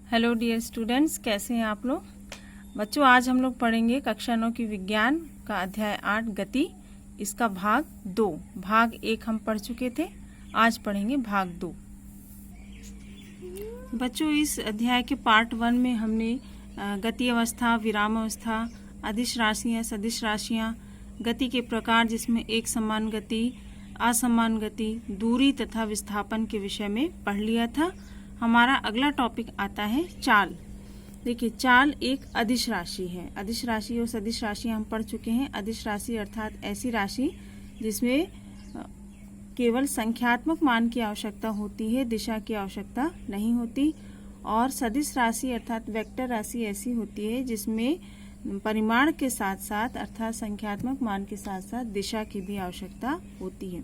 Hello dear students, कैसे हैं आप लोग। बच्चों, आज हम लोग पढ़ेंगे कक्षा 9 की विज्ञान का अध्याय 8 गति, इसका भाग 2। भाग 1 हम पढ़ चुके थे, आज पढ़ेंगे भाग 2। बच्चों, इस अध्याय के पार्ट 1 में हमने गति अवस्था, विराम अवस्था, अदिश राशियाँ, सदिश राशियाँ, गति के प्रकार जिसमें एक समान गति, असमान गति, दूरी तथा विस्थापन के विषय में पढ़ लिया था। हमारा अगला टॉपिक आता है चाल। देखिए, चाल एक अदिश राशि है। अदिश राशि और सदिश राशि हम पढ़ चुके हैं। अदिश राशि अर्थात ऐसी राशि जिसमें केवल संख्यात्मक मान की आवश्यकता होती है, दिशा की आवश्यकता नहीं होती। और सदिश राशि अर्थात वेक्टर राशि ऐसी होती है जिसमें परिमाण के साथ साथ अर्थात संख्यात्मक मान के साथ साथ दिशा की भी आवश्यकता होती है।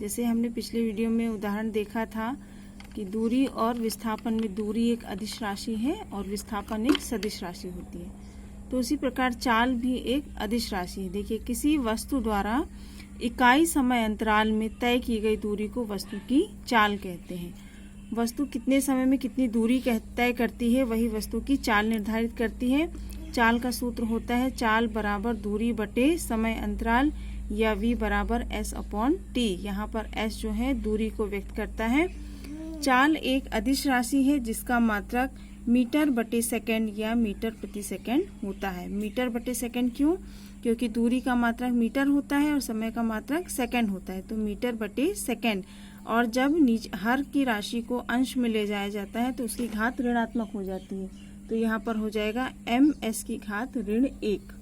जैसे हमने पिछले वीडियो में उदाहरण देखा था कि दूरी और विस्थापन में दूरी एक अदिश राशि है और विस्थापन एक सदिश राशि होती है। तो उसी प्रकार चाल भी एक अदिश राशि है। देखिए, किसी वस्तु द्वारा इकाई समय अंतराल में तय की गई दूरी को वस्तु की चाल कहते हैं। वस्तु कितने समय में कितनी दूरी तय करती है, वही वस्तु की चाल निर्धारित करती है। चाल का सूत्र होता है चाल बराबर दूरी बटे समय अंतराल या v बराबर s/t। यहाँ पर s जो है दूरी को व्यक्त करता है। चाल एक अदिश राशि है जिसका मात्रक मीटर बटे सेकंड या मीटर प्रति सेकंड होता है। मीटर बटे सेकंड क्यों? क्योंकि दूरी का मात्रक मीटर होता है और समय का मात्रक सेकंड होता है, तो मीटर बटे सेकंड। और जब हर की राशि को अंश में ले जाया जाता है तो उसकी घात ऋणात्मक हो जाती है, तो यहाँ पर हो जाएगा ms की घात ऋण 1।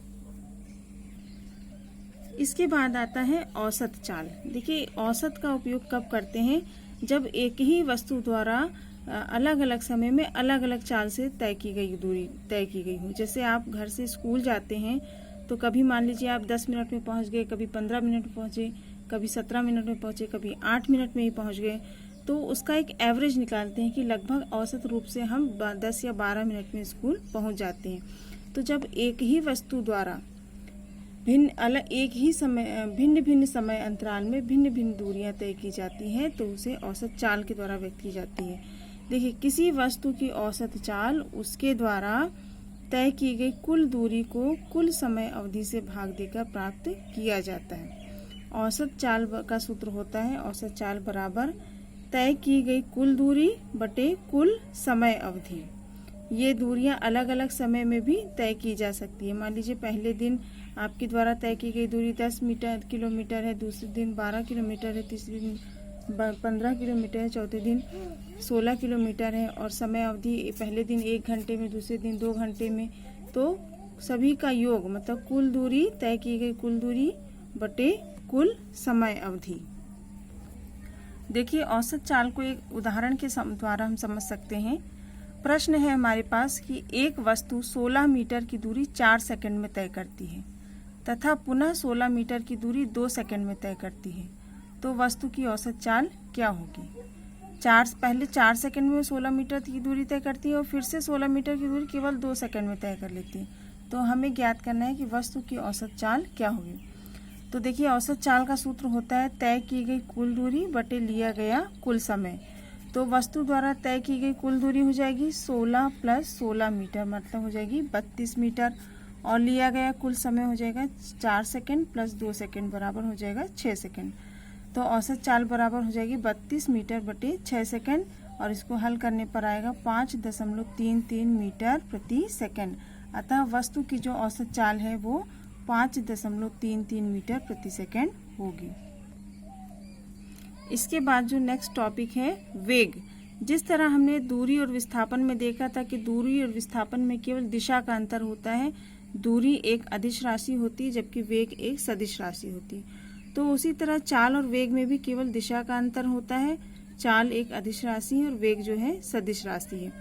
इसके बाद आता है औसत चाल। देखिए, औसत का उपयोग कब करते हैं? जब एक ही वस्तु द्वारा अलग अलग समय में अलग अलग चाल से तय की गई दूरी तय की गई हो। जैसे आप घर से स्कूल जाते हैं तो कभी मान लीजिए आप 10 मिनट में पहुंच गए, कभी 15 मिनट में पहुंचे, कभी 17 मिनट में पहुंचे, कभी 8 मिनट में ही पहुंच गए। तो उसका एक एवरेज निकालते हैं कि लगभग औसत रूप से हम 10 या 12 मिनट में स्कूल पहुंच जाते हैं। तो जब एक ही वस्तु द्वारा भिन्न भिन्न समय अंतराल में भिन्न भिन्न दूरियां तय की जाती हैं तो उसे औसत चाल के द्वारा व्यक्त की जाती है। देखिए, किसी वस्तु की औसत चाल उसके द्वारा तय की गई कुल दूरी को कुल समय अवधि से भाग देकर प्राप्त किया जाता है। औसत चाल का सूत्र होता है औसत चाल बराबर तय की गई कुल दूरी बटे कुल समय अवधि। ये दूरियां अलग अलग समय में भी तय की जा सकती है। मान लीजिए पहले दिन आपके द्वारा तय की गई दूरी 10 किलोमीटर है, दूसरे दिन 12 किलोमीटर है, तीसरे दिन 15 किलोमीटर है, चौथे दिन 16 किलोमीटर है और समय अवधि पहले दिन 1 घंटे में, दूसरे दिन 2 घंटे में। तो सभी का योग मतलब कुल दूरी, तय की गई कुल दूरी बटे कुल समय अवधि। देखिए, औसत चाल को एक उदाहरण के द्वारा हम समझ सकते हैं। प्रश्न है हमारे पास कि एक वस्तु 16 मीटर की दूरी 4 सेकंड में तय करती है तथा पुनः 16 मीटर की दूरी 2 सेकंड में तय करती है, तो वस्तु की औसत चाल क्या होगी? पहले 4 सेकंड में 16 मीटर की दूरी तय करती है और फिर से 16 मीटर की दूरी केवल 2 सेकंड में तय कर लेती है। तो हमें ज्ञात करना है कि वस्तु की औसत चाल क्या होगी। तो देखिए, औसत चाल का सूत्र होता है तय की गई कुल दूरी बटे लिया गया कुल समय। तो वस्तु द्वारा तय की गई कुल दूरी हो जाएगी 16 + 16 मीटर, मतलब हो जाएगी 32 मीटर। और लिया गया कुल समय हो जाएगा 4 सेकंड + 2 सेकंड बराबर हो जाएगा 6 सेकंड। तो औसत चाल बराबर हो जाएगी 32 मीटर बटे 6 सेकंड और इसको हल करने पर आएगा 5.33 मीटर प्रति सेकंड। अतः वस्तु की जो औसत चाल है वो 5.33 मीटर प्रति सेकंड होगी। इसके बाद जो नेक्स्ट टॉपिक है वेग। जिस तरह हमने दूरी और विस्थापन में देखा था कि दूरी और विस्थापन में केवल दिशा का अंतर होता है, दूरी एक अदिश राशि होती है जबकि वेग एक सदिश राशि होती है। तो उसी तरह चाल और वेग में भी केवल दिशा का अंतर होता है। चाल एक अदिश राशि है और वेग जो है सदिश राशि है।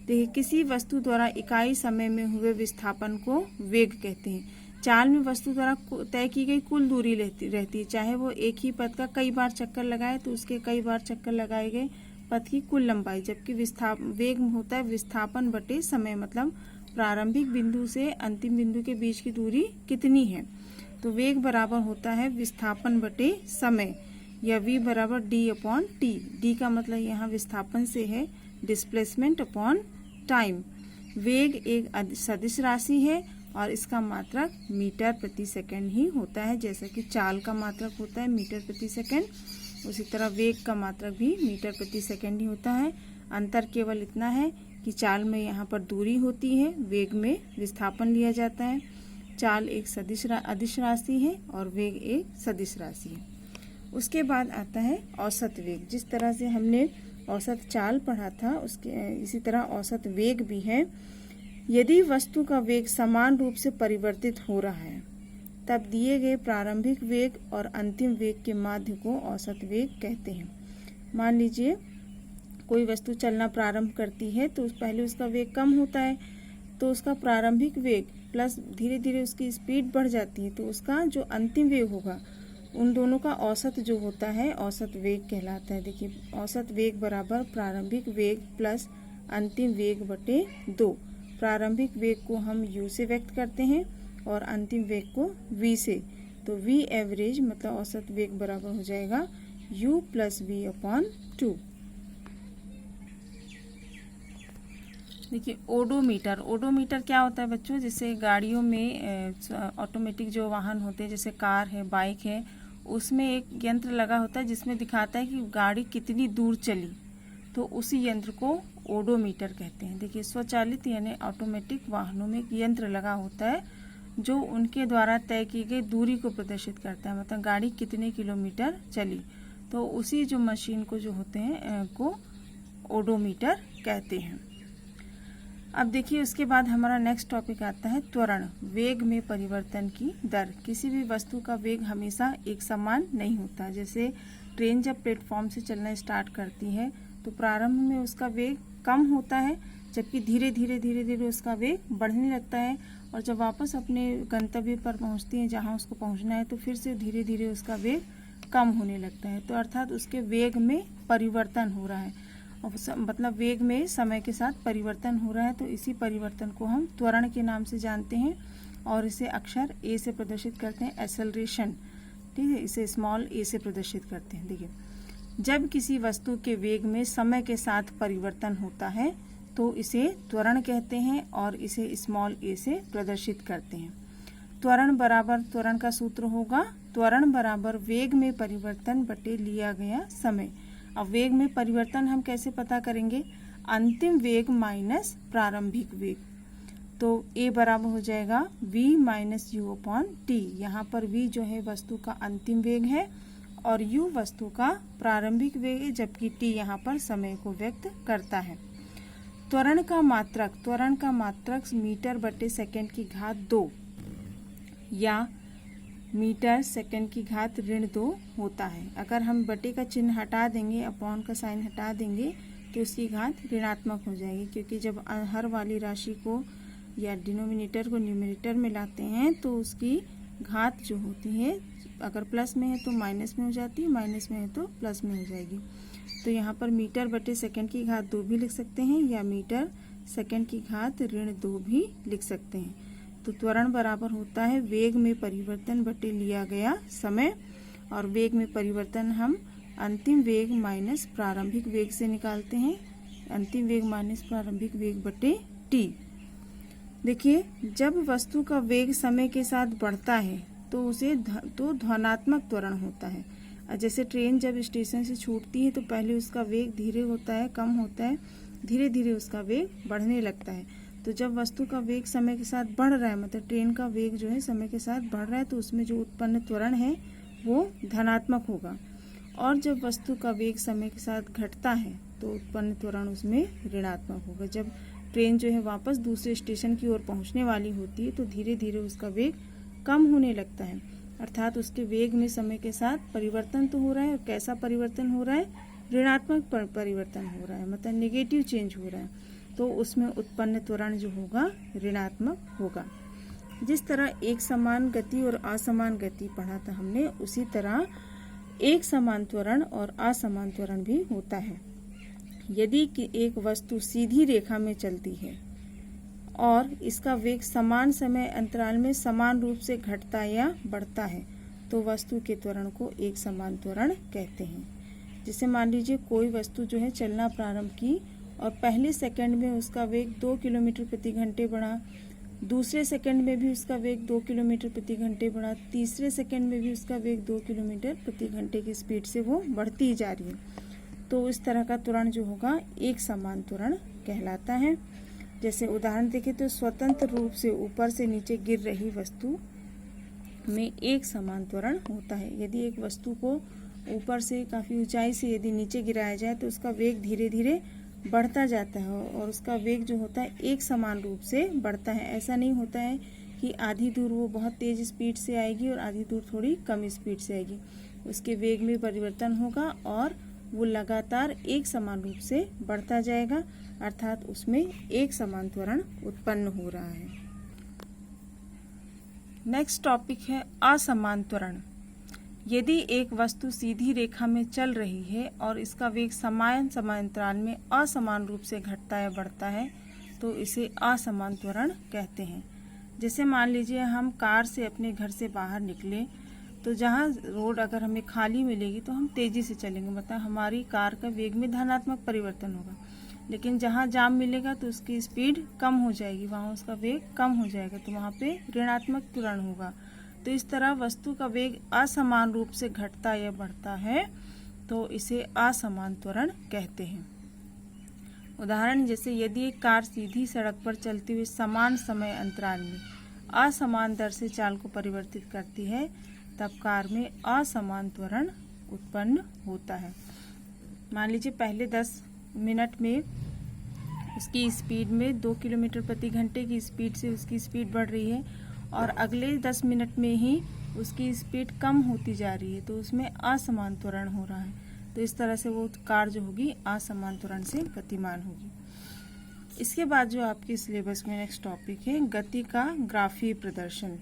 देखिए, किसी वस्तु द्वारा इकाई समय में हुए विस्थापन को वेग कहते हैं। चाल में वस्तु द्वारा तय की गई कुल दूरी रहती है, चाहे वो एक ही पथ का कई बार चक्कर लगाए तो उसके कई बार चक्कर लगाए गए पथ की कुल लंबाई। जबकि वेग होता है विस्थापन बटे समय, मतलब प्रारंभिक बिंदु से अंतिम बिंदु के बीच की दूरी कितनी है। तो वेग बराबर होता है विस्थापन बटे समय या v बराबर d/t। d का मतलब यहाँ विस्थापन से है डिस्प्लेसमेंट अपॉन टाइम। वेग एक सदिश राशि है और इसका मात्रक मीटर प्रति सेकंड ही होता है। जैसा कि चाल का मात्रक होता है मीटर प्रति सेकंड, उसी तरह वेग का मात्रक भी मीटर प्रति सेकंड ही होता है। अंतर केवल इतना है कि चाल में यहाँ पर दूरी होती है, वेग में विस्थापन लिया जाता है। चाल एक अदिश राशि है और वेग एक सदिश राशि है। उसके बाद आता है औसत वेग। जिस तरह से हमने औसत चाल पढ़ा था उसके इसी तरह औसत वेग भी है। यदि वस्तु का वेग समान रूप से परिवर्तित हो रहा है तब दिए गए प्रारंभिक वेग और अंतिम वेग के माध्य को औसत वेग कहते हैं। मान लीजिए कोई वस्तु चलना प्रारंभ करती है तो पहले उसका वेग कम होता है, तो उसका प्रारंभिक वेग प्लस धीरे धीरे उसकी स्पीड बढ़ जाती है, तो उसका जो अंतिम वेग होगा उन दोनों का औसत जो होता है औसत वेग कहलाता है। देखिए, औसत वेग बराबर प्रारंभिक वेग प्लस अंतिम वेग बटे 2। प्रारंभिक वेग को हम u से व्यक्त करते हैं और अंतिम वेग को v से। तो v एवरेज मतलब औसत वेग बराबर हो जाएगा u प्लस v अपॉन 2। देखिए, ओडोमीटर। ओडोमीटर क्या होता है बच्चों? जैसे गाड़ियों में ऑटोमेटिक जो वाहन होते हैं जैसे कार है, बाइक है, उसमें एक यंत्र लगा होता है जिसमें दिखाता है कि गाड़ी कितनी दूर चली, तो उसी यंत्र को ओडोमीटर कहते हैं। देखिए, स्वचालित यानी ऑटोमेटिक वाहनों में एक यंत्र लगा होता है जो उनके द्वारा तय की गई दूरी को प्रदर्शित करता है, मतलब गाड़ी कितने किलोमीटर चली, तो उसी जो मशीन को जो होते हैं को ओडोमीटर कहते हैं। अब देखिए, उसके बाद हमारा नेक्स्ट टॉपिक आता है त्वरण। वेग में परिवर्तन की दर। किसी भी वस्तु का वेग हमेशा एक समान नहीं होता। जैसे ट्रेन जब प्लेटफॉर्म से चलना स्टार्ट करती है तो प्रारंभ में उसका वेग कम होता है, जबकि धीरे धीरे उसका वेग बढ़ने लगता है, और जब वापस अपने गंतव्य पर पहुंचती है जहां उसको पहुंचना है तो फिर से धीरे धीरे उसका वेग कम होने लगता है। तो अर्थात उसके वेग में परिवर्तन हो रहा है, मतलब वेग में समय के साथ परिवर्तन हो रहा है। तो इसी परिवर्तन को हम त्वरण के नाम से जानते हैं और इसे अक्षर ए से प्रदर्शित करते हैं, एक्सेलरेशन। ठीक है, इसे स्मॉल ए से प्रदर्शित करते हैं। देखिए, जब किसी वस्तु के वेग में समय के साथ परिवर्तन होता है तो इसे त्वरण कहते हैं और इसे स्मॉल ए से प्रदर्शित करते हैं। त्वरण का सूत्र होगा त्वरण बराबर वेग में परिवर्तन बटे लिया गया समय। अब वेग में परिवर्तन हम कैसे पता करेंगे? अंतिम वेग माइनस प्रारंभिक वेग। तो a बराबर हो जाएगा v minus you upon T. यहाँ पर v जो है वस्तु का अंतिम वेग है और u वस्तु का प्रारंभिक वेग है, जबकि t यहाँ पर समय को व्यक्त करता है। त्वरण का मात्रक मीटर बटे सेकंड की घात 2 या मीटर सेकंड की घात ऋण 2 होता है। अगर हम बटे का चिन्ह हटा देंगे, अपॉन का साइन हटा देंगे, तो उसकी घात ऋणात्मक हो जाएगी, क्योंकि जब हर वाली राशि को या डिनोमिनेटर को न्यूमरेटर में लाते हैं तो उसकी घात जो होती है अगर प्लस में है तो माइनस में हो जाती है, माइनस में है तो प्लस में हो जाएगी। तो यहाँ पर मीटर बटे सेकंड की घात 2 भी लिख सकते हैं या मीटर सेकंड की घात ऋण 2 भी लिख सकते हैं। तो त्वरण बराबर होता है वेग में परिवर्तन बटे लिया गया समय, और वेग में परिवर्तन हम अंतिम वेग माइनस प्रारंभिक वेग से निकालते हैं। अंतिम वेग माइनस प्रारंभिक वेग बटे टी। देखिए, जब वस्तु का वेग समय के साथ बढ़ता है तो उसे धनात्मक त्वरण होता है। जैसे ट्रेन जब स्टेशन से छूटती है तो पहले उसका वेग धीरे होता है, कम होता है, धीरे धीरे उसका वेग बढ़ने लगता है। तो जब वस्तु का वेग समय के साथ बढ़ रहा है, मतलब ट्रेन का वेग जो है समय के साथ बढ़ रहा है, तो उसमें जो उत्पन्न त्वरण है वो धनात्मक होगा। और जब वस्तु का वेग समय के साथ घटता है तो उत्पन्न त्वरण उसमें ऋणात्मक होगा। जब ट्रेन जो है वापस दूसरे स्टेशन की ओर पहुंचने वाली होती है तो धीरे धीरे उसका वेग कम होने लगता है, अर्थात उसके वेग में समय के साथ परिवर्तन तो हो रहा है। और कैसा परिवर्तन हो रहा है? ऋणात्मक परिवर्तन हो रहा है, मतलब नेगेटिव चेंज हो रहा है, तो उसमें उत्पन्न त्वरण जो होगा ऋणात्मक होगा। जिस तरह एक समान गति और असमान गति पढ़ा था हमने, उसी तरह एक समान त्वरण और असमान त्वरण भी होता है। यदि कि एक वस्तु सीधी रेखा में चलती है और इसका वेग समान समय अंतराल में समान रूप से घटता या बढ़ता है तो वस्तु के त्वरण को एक समान त्वरण कहते हैं। जैसे मान लीजिए कोई वस्तु जो है चलना प्रारंभ की और पहले सेकंड में उसका वेग 2 किलोमीटर प्रति घंटे बढ़ा, दूसरे सेकंड में भी उसका वेग 2 किलोमीटर प्रति घंटे बढ़ा, तीसरे सेकंड में भी उसका वेग 2 किलोमीटर प्रति घंटे की स्पीड से वो बढ़ती ही जा रही है। तो इस तरह का त्वरण जो होगा एक समान त्वरण कहलाता है। जैसे उदाहरण देखें तो स्वतंत्र रूप से ऊपर से नीचे गिर रही वस्तु में एक समान त्वरण होता है। यदि एक वस्तु को ऊपर से काफ़ी ऊंचाई से यदि नीचे गिराया जाए तो उसका वेग धीरे धीरे बढ़ता जाता है और उसका वेग जो होता है एक समान रूप से बढ़ता है। ऐसा नहीं होता है कि आधी दूर वो बहुत तेज़ स्पीड से आएगी और आधी दूर थोड़ी कम स्पीड से आएगी। उसके वेग में परिवर्तन होगा और वो लगातार एक समान रूप से बढ़ता जाएगा, अर्थात उसमें एक समान त्वरण उत्पन्न हो रहा है। नेक्स्ट टॉपिक है असमान त्वरण। यदि एक वस्तु सीधी रेखा में चल रही है और इसका वेग समान समय अंतराल में असमान रूप से घटता या बढ़ता है तो इसे असमान त्वरण कहते हैं। जैसे मान लीजिए हम कार से अपने घर से बाहर निकले तो जहाँ रोड अगर हमें खाली मिलेगी तो हम तेज़ी से चलेंगे, मतलब हमारी कार का वेग में धनात्मक परिवर्तन होगा। लेकिन जहाँ जाम मिलेगा तो उसकी स्पीड कम हो जाएगी, वहाँ उसका वेग कम हो जाएगा, तो वहाँ पे ऋणात्मक त्वरण होगा। तो इस तरह वस्तु का वेग असमान रूप से घटता या बढ़ता है तो इसे असमान त्वरण कहते हैं। उदाहरण जैसे यदि एक कार सीधी सड़क पर चलते हुए समान समय अंतराल में असमान दर से चाल को परिवर्तित करती है तब कार में असमान त्वरण उत्पन्न होता है। मान लीजिए पहले 10 मिनट में उसकी स्पीड में 2 किलोमीटर प्रति घंटे की स्पीड से उसकी स्पीड बढ़ रही है और अगले 10 मिनट में ही उसकी स्पीड कम होती जा रही है, तो उसमें असमान त्वरण हो रहा है। तो इस तरह से वो कार जो होगी असमान त्वरण से गतिमान होगी। इसके बाद जो आपके सिलेबस में नेक्स्ट टॉपिक है गति का ग्राफीय प्रदर्शन।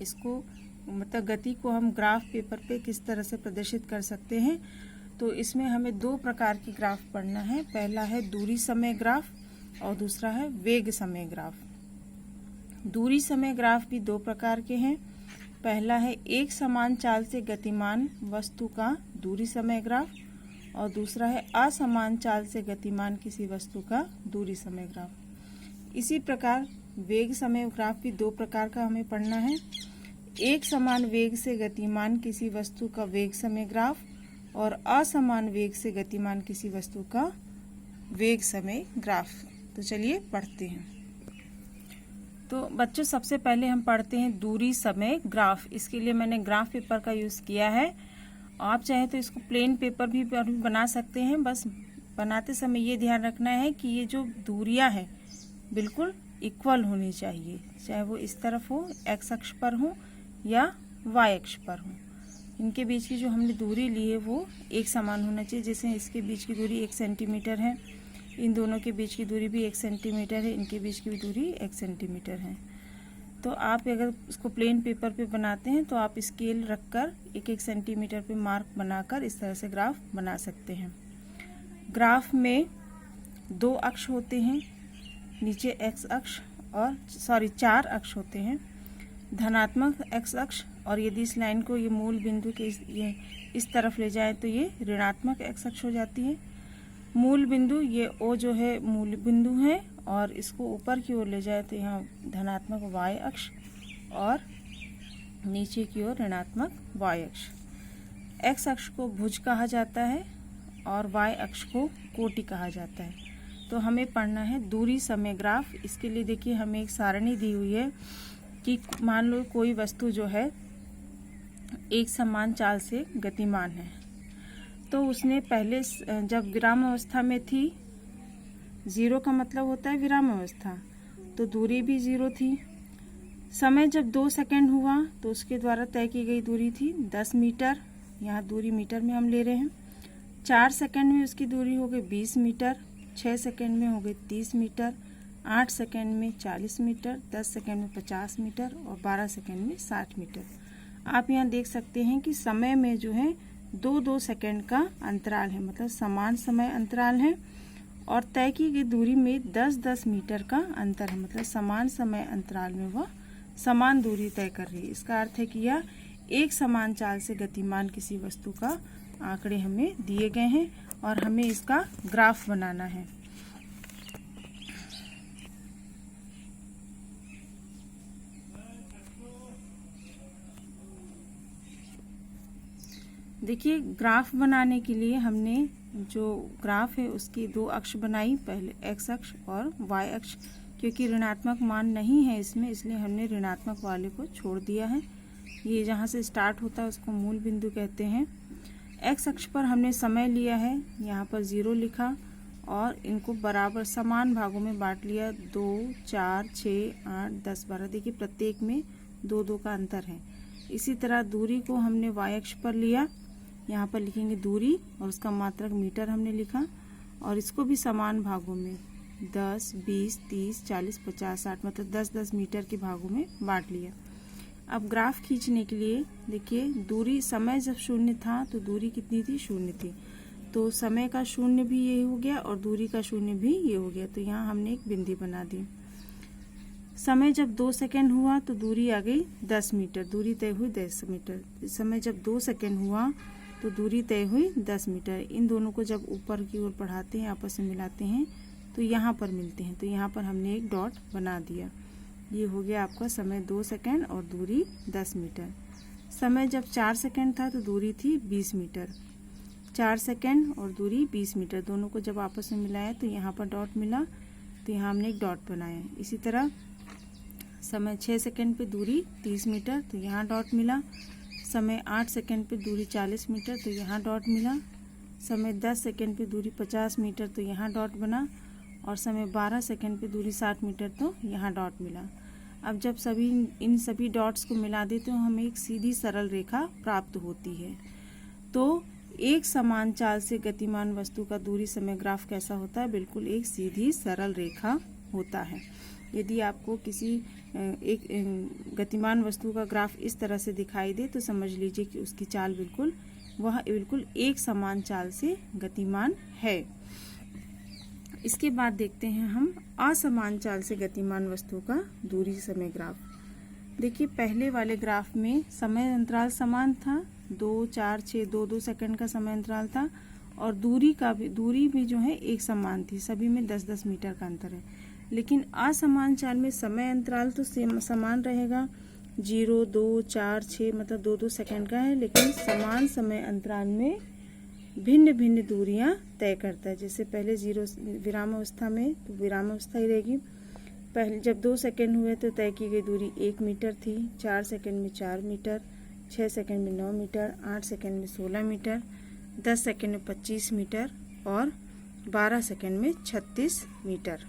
इसको मतलब गति को हम ग्राफ पेपर पे किस तरह से प्रदर्शित कर सकते हैं, तो इसमें हमें 2 प्रकार की ग्राफ पढ़ना है। पहला है दूरी समय ग्राफ और दूसरा है वेग समय ग्राफ। दूरी समय ग्राफ भी 2 प्रकार के हैं। पहला है एक समान चाल से गतिमान वस्तु का दूरी समय ग्राफ और दूसरा है असमान चाल से गतिमान किसी वस्तु का दूरी समय ग्राफ। इसी प्रकार वेग समय ग्राफ भी 2 प्रकार का हमें पढ़ना है। एक समान वेग से गतिमान किसी वस्तु का वेग समय ग्राफ और असमान वेग से गतिमान किसी वस्तु का वेग समय ग्राफ। तो चलिए पढ़ते हैं। तो बच्चों सबसे पहले हम पढ़ते हैं दूरी समय ग्राफ। इसके लिए मैंने ग्राफ पेपर का यूज़ किया है। आप चाहे तो इसको प्लेन पेपर भी बना सकते हैं। बस बनाते समय ये ध्यान रखना है कि ये जो दूरियां हैं बिल्कुल इक्वल होनी चाहिए, चाहे वो इस तरफ हो, एक्स अक्ष पर हो या वाई अक्ष पर हो। इनके बीच की जो हमने दूरी ली है वो एक समान होना चाहिए। जैसे इसके बीच की दूरी 1 सेंटीमीटर है, इन दोनों के बीच की दूरी भी 1 सेंटीमीटर है, इनके बीच की दूरी 1 सेंटीमीटर है। तो आप अगर इसको प्लेन पेपर पे बनाते हैं तो आप स्केल रखकर 1-1 सेंटीमीटर पे मार्क बनाकर इस तरह से ग्राफ बना सकते हैं। ग्राफ में 2 अक्ष होते हैं, नीचे एक्स अक्ष और 4 अक्ष होते हैं। धनात्मक एक्स अक्ष, और यदि इस लाइन को ये मूल बिंदु के इस तरफ ले जाए तो ये ऋणात्मक एक्स अक्ष हो जाती है। मूल बिंदु ये ओ जो है मूल बिंदु है और इसको ऊपर की ओर ले जाए तो यहाँ धनात्मक वाई अक्ष और नीचे की ओर ऋणात्मक वाई अक्ष। एक्स अक्ष को भुज कहा जाता है और वाई अक्ष को कोटि कहा जाता है। तो हमें पढ़ना है दूरी समय ग्राफ। इसके लिए देखिए हमें एक सारणी दी हुई है कि मान लो कोई वस्तु जो है एक समान चाल से गतिमान है, तो उसने पहले जब विराम अवस्था में थी, 0 का मतलब होता है विराम अवस्था, तो दूरी भी 0 थी। समय जब 2 सेकंड हुआ तो उसके द्वारा तय की गई दूरी थी 10 मीटर, यहाँ दूरी मीटर में हम ले रहे हैं। 4 सेकंड में उसकी दूरी हो गई 20 मीटर, 6 सेकंड में हो गई 30 मीटर, 8 सेकंड में 40 मीटर, 10 सेकंड में 50 मीटर और 12 सेकंड में 60 मीटर। आप यहाँ देख सकते हैं कि समय में जो है 2-2 सेकंड का अंतराल है, मतलब समान समय अंतराल है, और तय की गई दूरी में 10-10 मीटर का अंतर है, मतलब समान समय अंतराल में वह समान दूरी तय कर रही है। इसका अर्थ है कि यह एक समान चाल से गतिमान किसी वस्तु का आंकड़े हमें दिए गए हैं और हमें इसका ग्राफ बनाना है। देखिए, ग्राफ बनाने के लिए हमने जो ग्राफ है उसकी दो अक्ष बनाई, पहले एक्स अक्ष और वाई अक्ष। क्योंकि ऋणात्मक मान नहीं है इसमें, इसलिए हमने ऋणात्मक वाले को छोड़ दिया है। ये जहाँ से स्टार्ट होता है उसको मूल बिंदु कहते हैं। एक्स अक्ष पर हमने समय लिया है, यहाँ पर 0 लिखा और इनको बराबर समान भागों में बांट लिया, 2, 4, 6, 8, 10, 12। देखिए प्रत्येक में 2-2 का अंतर है। इसी तरह दूरी को हमने वाई अक्ष पर लिया, यहाँ पर लिखेंगे दूरी और उसका मात्रक मीटर हमने लिखा, और इसको भी समान भागों में 10, 20, 30, 40, 50, 60 मतलब 10-10 मीटर के भागों में बांट लिया। अब ग्राफ खींचने के लिए देखिए, दूरी, समय जब 0 था तो दूरी कितनी थी? 0 थी। तो समय का 0 भी ये हो गया और दूरी का 0 भी ये हो गया। तो यहाँ हमने एक बिंदी बना दी। समय जब 2 सेकंड हुआ तो दूरी आ गई 10 मीटर, दूरी तय हुई 10 मीटर। समय जब 2 सेकंड हुआ तो दूरी तय हुई 10 मीटर। इन दोनों को जब ऊपर की ओर बढ़ाते हैं, आपस में मिलाते हैं तो यहाँ पर मिलते हैं। तो यहाँ पर हमने एक डॉट बना दिया। ये हो गया आपका समय 2 सेकंड और दूरी 10 मीटर। समय जब 4 सेकंड था तो दूरी थी 20 मीटर। 4 सेकंड और दूरी 20 मीटर, दोनों को जब आपस में मिलाया तो यहाँ पर डॉट मिला, तो यहाँ हमने एक डॉट बनाया। इसी तरह समय 6 सेकंड पे दूरी 30 मीटर, तो यहाँ डॉट मिला। समय 8 सेकंड पे दूरी 40 मीटर, तो यहाँ डॉट मिला। समय 10 सेकंड पे दूरी 50 मीटर, तो यहाँ डॉट बना। और समय 12 सेकंड पे दूरी 60 मीटर, तो यहाँ डॉट मिला। अब जब इन सभी डॉट्स को मिला दें तो हमें एक सीधी सरल रेखा प्राप्त होती है। तो एक समान चाल से गतिमान वस्तु का दूरी समय ग्राफ कैसा होता है? बिल्कुल एक सीधी सरल रेखा होता है। यदि आपको किसी एक गतिमान वस्तु का ग्राफ इस तरह से दिखाई दे तो समझ लीजिए कि उसकी चाल बिल्कुल एक समान चाल से गतिमान है। इसके बाद देखते हैं हम असमान चाल से गतिमान वस्तु का दूरी समय ग्राफ। देखिए, पहले वाले ग्राफ में समय अंतराल समान था, 2, 4, 6, 2-2 सेकंड का समय अंतराल था, और दूरी भी जो है एक समान थी, सभी में 10-10 मीटर का अंतर है। लेकिन असमान चाल में समय अंतराल तो समान रहेगा, 0, 2, 4, 6 मतलब 2-2 सेकंड का है, लेकिन समान समय अंतराल में भिन्न भिन्न दूरियां तय करता है। जैसे पहले 0 विराम अवस्था में तो विराम अवस्था ही रहेगी। पहले जब 2 सेकंड हुए तो तय की गई दूरी 1 मीटर थी, 4 सेकंड में 4 मीटर, 6 सेकंड में 9 मीटर, 8 सेकंड में 16 मीटर, 10 सेकंड में 25 मीटर और 12 सेकंड में 36 मीटर।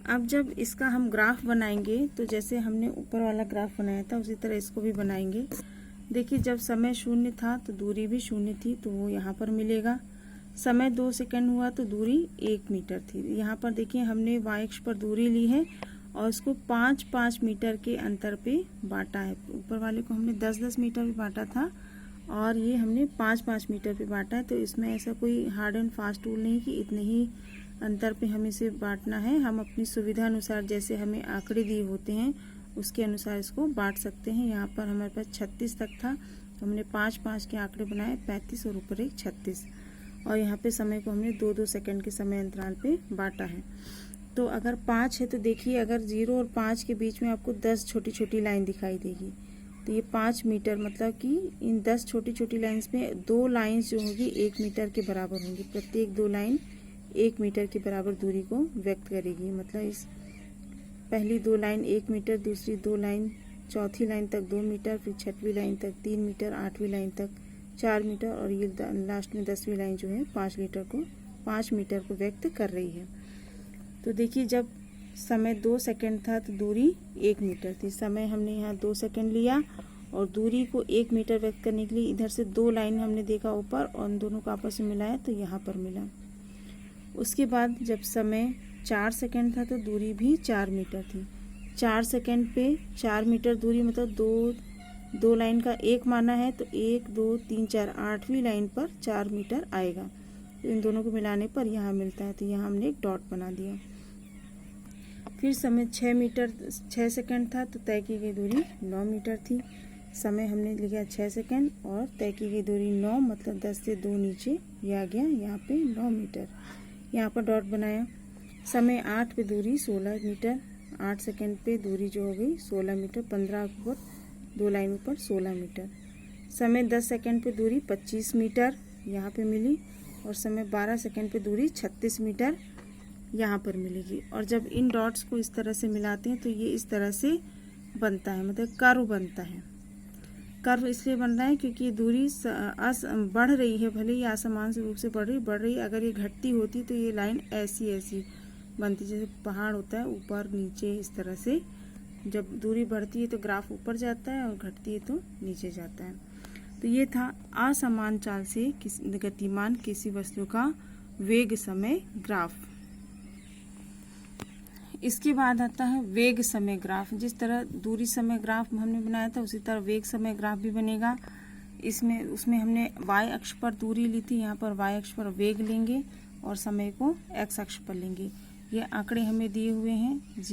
अब जब इसका हम ग्राफ बनाएंगे तो जैसे हमने ऊपर वाला ग्राफ बनाया था उसी तरह इसको भी बनाएंगे। देखिए, जब समय 0 था तो दूरी भी 0 थी, तो वो यहाँ पर मिलेगा। समय 2 सेकंड हुआ तो दूरी 1 मीटर थी। यहाँ पर देखिए हमने वाई अक्ष पर दूरी ली है और इसको 5-5 मीटर के अंतर पे बांटा है। ऊपर वाले को हमने 10-10 मीटर पे बांटा था और ये हमने 5-5 मीटर पे बांटा है। तो इसमें ऐसा कोई हार्ड एंड फास्ट रूल नहीं कि इतने ही अंतर पे हमें इसे बांटना है। हम अपनी सुविधा अनुसार, जैसे हमें आंकड़े दिए होते हैं उसके अनुसार इसको बांट सकते हैं। यहाँ पर हमारे पास 36 तक था तो हमने 5-5 के आंकड़े बनाए, 35 और ऊपर एक 36। और यहाँ पे समय को हमने 2-2 सेकंड के समय अंतराल पे बांटा है। तो अगर 5 है तो देखिए, अगर 0 और 5 के बीच में आपको 10 छोटी छोटी लाइन दिखाई देगी तो ये 5 मीटर, मतलब कि इन 10 छोटी छोटी लाइन्स में 2 लाइन्स जो होगी 1 मीटर के बराबर होंगी। प्रत्येक 2 लाइन 1 मीटर के बराबर दूरी को व्यक्त करेगी। मतलब इस पहली 2 लाइन 1 मीटर, दूसरी 2 लाइन, चौथी लाइन तक 2 मीटर, फिर 6वीं लाइन तक 3 मीटर, 8वीं लाइन तक 4 मीटर और ये लास्ट में 10वीं लाइन जो है 5 मीटर को व्यक्त कर रही है। तो देखिए, जब समय 2 सेकंड था तो दूरी 1 मीटर थी। समय हमने यहाँ 2 सेकंड लिया और दूरी को 1 मीटर व्यक्त करने के लिए इधर से 2 लाइन हमने देखा ऊपर और उन दोनों को आपस में मिलाया तो यहाँ पर मिला। उसके बाद जब समय 4 सेकंड था तो दूरी भी 4 मीटर थी। 4 सेकंड पे 4 मीटर दूरी, मतलब दो लाइन का 1 माना है तो 1, 2, 3, 4 8वीं लाइन पर 4 मीटर आएगा। तो इन दोनों को मिलाने पर यहाँ मिलता है, तो यहाँ हमने एक डॉट बना दिया। फिर समय 6 सेकंड था तो तय की गई दूरी 9 मीटर थी। समय हमने लिखा 6 सेकंड और तय की गई दूरी 9, मतलब 10 से 2 नीचे ये आ गया, यहाँ पे 9 मीटर। यहाँ पर डॉट बनाया। समय 8 पे दूरी 16 मीटर, 8 सेकंड पे दूरी जो हो गई 16 मीटर, 15 ऊपर 2 लाइन ऊपर 16 मीटर। समय 10 सेकंड पे दूरी 25 मीटर यहाँ पे मिली, और समय 12 सेकंड पे दूरी 36 मीटर यहाँ पर मिलेगी। और जब इन डॉट्स को इस तरह से मिलाते हैं तो ये इस तरह से बनता है, मतलब कर्व बनता है। कर्व इसलिए बन रहा है क्योंकि दूरी बढ़ रही है, भले ही असमान से रूप से बढ़ रही है। अगर ये घटती होती तो ये लाइन ऐसी बनती, जैसे पहाड़ होता है ऊपर नीचे, इस तरह से। जब दूरी बढ़ती है तो ग्राफ ऊपर जाता है और घटती है तो नीचे जाता है। तो ये था असमान चाल से गतिमान किसी वस्तु का वेग समय ग्राफ। इसके बाद आता है वेग समय ग्राफ। जिस तरह दूरी समय ग्राफ हमने बनाया था उसी तरह वेग समय ग्राफ भी बनेगा। उसमें हमने y अक्ष पर दूरी ली थी, यहाँ पर y अक्ष पर वेग लेंगे और समय को x अक्ष पर लेंगे। ये आंकड़े हमें दिए हुए हैं।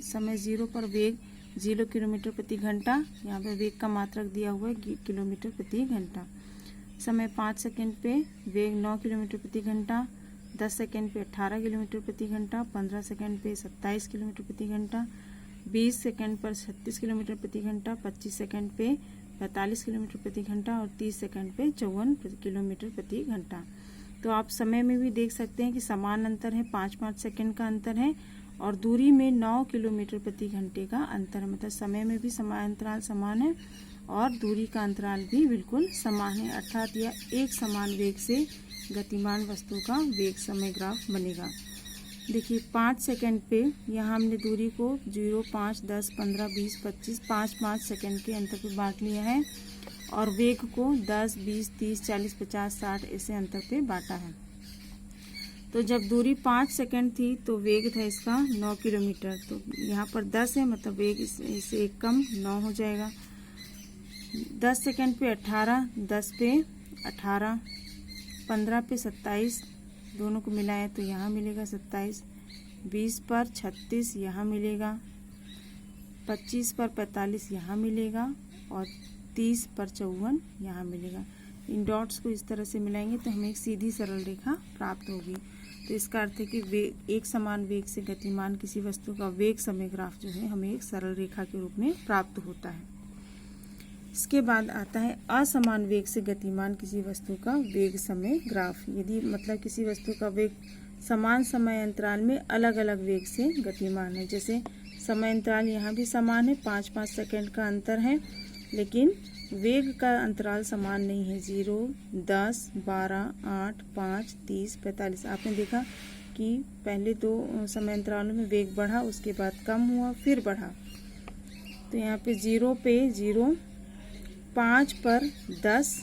समय 0 पर वेग 0 किलोमीटर प्रति घंटा, यहाँ पे वेग का मात्रक दिया हुआ है किलोमीटर प्रति घंटा। समय 5 सेकंड पे वेग 9 किलोमीटर प्रति घंटा, 10 सेकंड पे 18 किलोमीटर प्रति घंटा, 15 सेकंड पे 27 किलोमीटर प्रति घंटा, 20 सेकंड पर 36 किलोमीटर प्रति घंटा, 25 सेकंड पे 45 किलोमीटर प्रति घंटा और 30 सेकंड पे 54 किलोमीटर प्रति घंटा। तो आप समय में भी देख सकते हैं कि समान अंतर है, 5-5 सेकंड का अंतर है, और दूरी में 9 किलोमीटर प्रति घंटे का अंतर है। मतलब समय में भी समय अंतराल समान है और दूरी का अंतराल भी बिल्कुल समान है, अर्थात यह एक समान वेग से गतिमान वस्तु का वेग समय ग्राफ बनेगा। देखिए 5 सेकंड पे यहाँ हमने दूरी को 0, 5, 10, 15, 20, 25, 5-5 सेकंड के अंतर पे बांट लिया है, और वेग को 10, 20, 30, 40, 50, 60 ऐसे अंतर पे बांटा है। तो जब दूरी 5 सेकंड थी तो वेग था इसका 9 किलोमीटर, तो यहाँ पर 10 है, मतलब वेग इससे एक कम 9 हो जाएगा। 10 सेकंड पे 18, 10 पे 18, 15 पे 27, दोनों को मिलाएं तो यहाँ मिलेगा 27, 20 पर 36 यहाँ मिलेगा, 25 पर 45 यहाँ मिलेगा और 30 पर 54 यहाँ मिलेगा। इन डॉट्स को इस तरह से मिलाएंगे तो हमें एक सीधी सरल रेखा प्राप्त होगी। तो इसका अर्थ है कि एक समान वेग से गतिमान किसी वस्तु का वेग समय ग्राफ जो है हमें एक सरल रेखा के रूप में प्राप्त होता है। इसके बाद आता है असमान वेग से गतिमान किसी वस्तु का वेग समय ग्राफ। यदि मतलब किसी वस्तु का वेग समान समय अंतराल में अलग अलग वेग से गतिमान है, जैसे समय अंतराल यहाँ भी समान है, 5-5 सेकंड का अंतर है, लेकिन वेग का अंतराल समान नहीं है। 0, 10, 12, 8, 5, 30, 45। आपने देखा कि पहले 2 समय अंतरालों में वेग बढ़ा, उसके बाद कम हुआ, फिर बढ़ा। तो यहाँ पे 0 पे 0, 5 पर 10,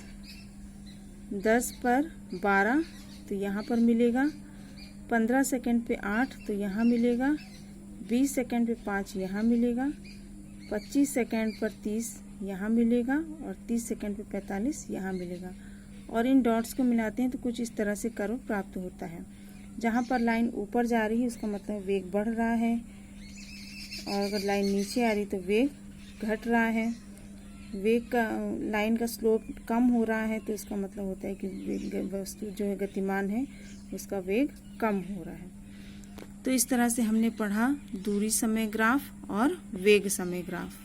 10 पर 12 तो यहाँ पर मिलेगा, 15 सेकंड पे 8 तो यहाँ मिलेगा, 20 सेकंड पे 5 यहाँ मिलेगा, 25 सेकंड पर 30 यहाँ मिलेगा और 30 सेकंड पे 45 यहाँ मिलेगा। और इन डॉट्स को मिलाते हैं तो कुछ इस तरह से कर्व प्राप्त होता है। जहाँ पर लाइन ऊपर जा रही है उसका मतलब वेग बढ़ रहा है, और अगर लाइन नीचे आ रही तो वेग घट रहा है। वेग का लाइन का स्लोप कम हो रहा है तो इसका मतलब होता है कि वस्तु जो है गतिमान है उसका वेग कम हो रहा है। तो इस तरह से हमने पढ़ा दूरी समय ग्राफ और वेग समय ग्राफ।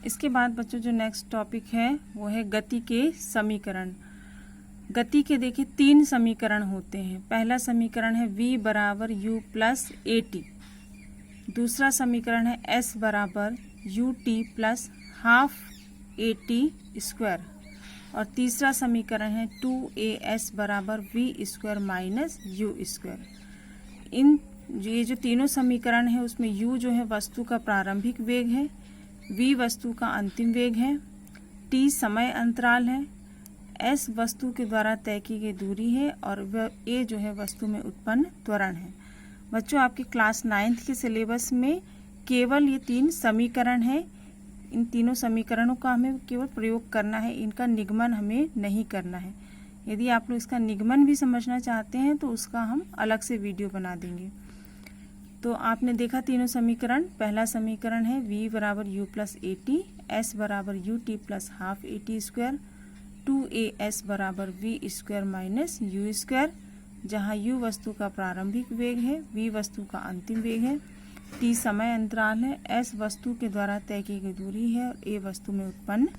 इसके बाद बच्चों जो नेक्स्ट टॉपिक है वो है गति के समीकरण। गति के देखिए 3 समीकरण होते हैं। पहला समीकरण है v बराबर u प्लस ए टी, दूसरा समीकरण है s बराबर U T plus half A T square, और तीसरा समीकरण है 2as बराबर v square minus you square. ये जो तीनों समीकरण है उसमें u जो है वस्तु का प्रारंभिक वेग है, v वस्तु का अंतिम वेग है, t समय अंतराल है, s वस्तु के द्वारा तय की गई दूरी है और a जो है वस्तु में उत्पन्न त्वरण है। बच्चों आपके क्लास 9th के सिलेबस में केवल ये 3 समीकरण है। इन तीनों समीकरणों का हमें केवल प्रयोग करना है, इनका निगमन हमें नहीं करना है। यदि आप लोग इसका निगमन भी समझना चाहते हैं तो उसका हम अलग से वीडियो बना देंगे। तो आपने देखा तीनों समीकरण। पहला समीकरण है v बराबर u plus A T, s बराबर U T plus half A T square, 2as बराबर v square minus you square, जहाँ u वस्तु का प्रारंभिक वेग है, v वस्तु का अंतिम वेग है, t समय अंतराल है, s वस्तु के द्वारा तय की गई दूरी है और a वस्तु में उत्पन्न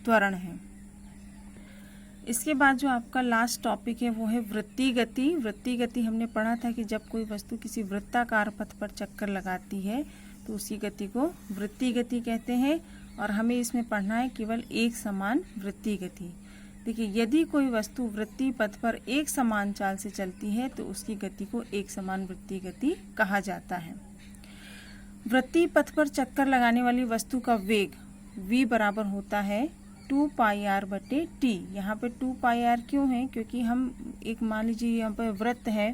त्वरण है। इसके बाद जो आपका लास्ट टॉपिक है वो है वृत्तीय गति। वृत्तीय गति हमने पढ़ा था कि जब कोई वस्तु किसी वृत्ताकार पथ पर चक्कर लगाती है तो उसी गति को वृत्तीय गति कहते हैं और हमें इसमें पढ़ना है केवल एक समान वृत्तीय गति। देखिए, यदि कोई वस्तु वृत्तीय पथ पर एक समान चाल से चलती है तो उसकी गति को एक समान वृत्तीय गति कहा जाता है। वृत्तीय पथ पर चक्कर लगाने वाली वस्तु का वेग v बराबर होता है 2 पाई आर बटे टी। यहाँ पे 2 पाई आर क्यों है? क्योंकि हम एक मान लीजिए यहाँ पर वृत्त है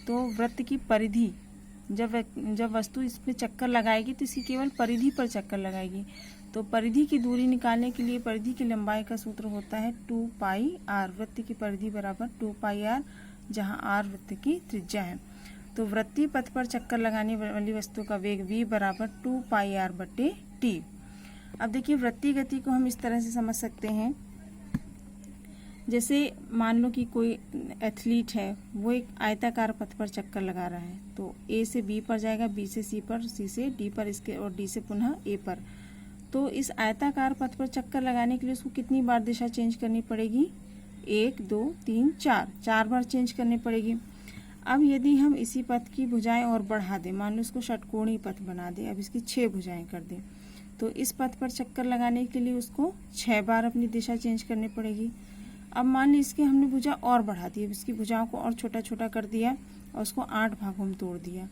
तो वृत्त की परिधि जब वस्तु इस पे चक्कर लगाएगी तो इसकी केवल परिधि पर चक्कर लगाएगी। तो परिधि की दूरी निकालने के लिए परिधि की लंबाई का सूत्र होता है 2 पाई आर। वृत्त की परिधि बराबर 2 पाई आर, जहाँ आर वृत्त की त्रिज्या है। तो वृत्तीय पथ पर चक्कर लगाने वाली वस्तु का वेग v बराबर 2 पाई आर बटे टी। अब देखिए, वृत्तीय गति को हम इस तरह से समझ सकते हैं, जैसे मान लो कि कोई एथलीट है, वो एक आयताकार पथ पर चक्कर लगा रहा है। तो A से B पर जाएगा, B से C पर, C से D पर, इसके और D से पुनः A पर। तो इस आयताकार पथ पर चक्कर लगाने के लिए उसको कितनी बार दिशा चेंज करनी पड़ेगी? 1 2 3 4, 4 बार चेंज करनी पड़ेगी। अब यदि हम इसी पथ की भुजाएं और बढ़ा दें, मान लो इसको षटकोणीय पथ बना दें, अब इसकी 6 भुजाएं कर दें, तो इस पथ पर चक्कर लगाने के लिए उसको 6 बार अपनी दिशा चेंज करनी पड़ेगी। अब मान ली इसके हमने भुजा और बढ़ा दी, इसकी भुजाओं को और छोटा छोटा कर दिया और उसको 8 भागों में तोड़ दिया,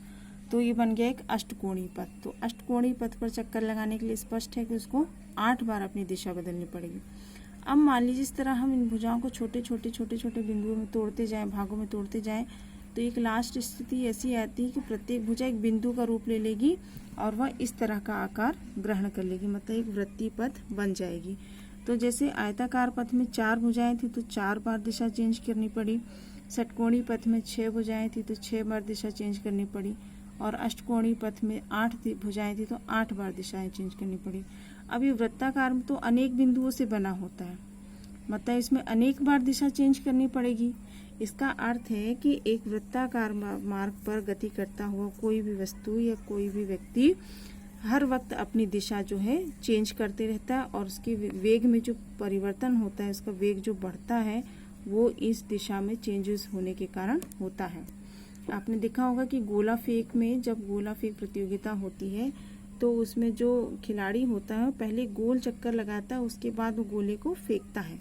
तो ये बन गया एक अष्टकोणीय पथ। तो अष्टकोणीय पथ पर चक्कर लगाने के लिए स्पष्ट है कि उसको 8 बार अपनी दिशा बदलनी पड़ेगी। अब मान लीजिए इस तरह हम इन भुजाओं को छोटे छोटे बिंदुओं में तोड़ते जाएं, भागों में तोड़ते जाएं, तो एक लास्ट स्थिति ऐसी आती है कि प्रत्येक भुजा एक बिंदु का रूप ले लेगी और वह इस तरह का आकार ग्रहण कर लेगी, मतलब एक वृत्तीय पथ बन जाएगी। तो जैसे आयताकार पथ में 4 भुजाएं थी तो 4 बार दिशा चेंज करनी पड़ी, षटकोणीय पथ में 6 भुजाएं थी तो 6 बार दिशा चेंज करनी पड़ी, और अष्टकोणीय पथ में 8 भुजाएं थी तो 8 बार दिशाएं चेंज करनी पड़ी। अब ये वृत्ताकार में तो अनेक बिंदुओं से बना होता है, मतलब इसमें अनेक बार दिशा चेंज करनी पड़ेगी। इसका अर्थ है कि एक वृत्ताकार मार्ग पर गति करता हुआ कोई भी वस्तु या कोई भी व्यक्ति हर वक्त अपनी दिशा जो है चेंज करते रहता है और उसके वेग में जो परिवर्तन होता है, उसका वेग जो बढ़ता है वो इस दिशा में चेंजेस होने के कारण होता है। आपने देखा होगा कि गोला फेंक में जब गोला फेंक प्रतियोगिता होती है तो उसमें जो खिलाड़ी होता है पहले गोल चक्कर लगाता है, उसके बाद वो गोले को फेंकता है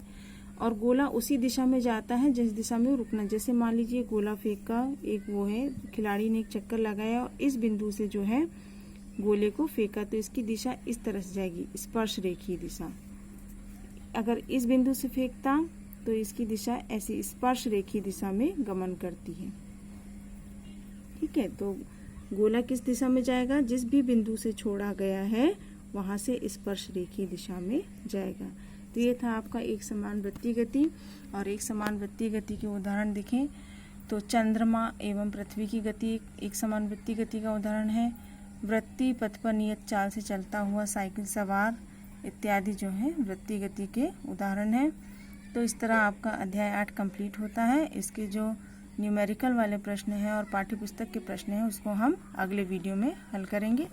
और गोला उसी दिशा में जाता है जिस दिशा में वो रुकना। जैसे मान लीजिए गोला फेंक का एक वो है, खिलाड़ी ने एक चक्कर लगाया और इस बिंदु से जो है गोले को फेंका तो इसकी दिशा इस तरह से जाएगी, स्पर्श रेखीय दिशा। अगर इस बिंदु से फेंकता तो इसकी दिशा ऐसी स्पर्श रेखीय दिशा में गमन करती है। ठीक है, तो गोला किस दिशा में जाएगा? जिस भी बिंदु से छोड़ा गया है वहां से स्पर्श रेखीय दिशा में जाएगा। तो ये था आपका एक समान वृत्तीय गति। और एक समान वृत्तीय गति के उदाहरण देखें तो चंद्रमा एवं पृथ्वी की गति एक समान वृत्तीय गति का उदाहरण है। वृत्तीय पथ पर नियत चाल से चलता हुआ साइकिल सवार इत्यादि जो है वृत्तीय गति के उदाहरण है। तो इस तरह आपका अध्याय 8 कंप्लीट होता है। इसके जो न्यूमेरिकल वाले प्रश्न हैं और पाठ्यपुस्तक के प्रश्न हैं उसको हम अगले वीडियो में हल करेंगे।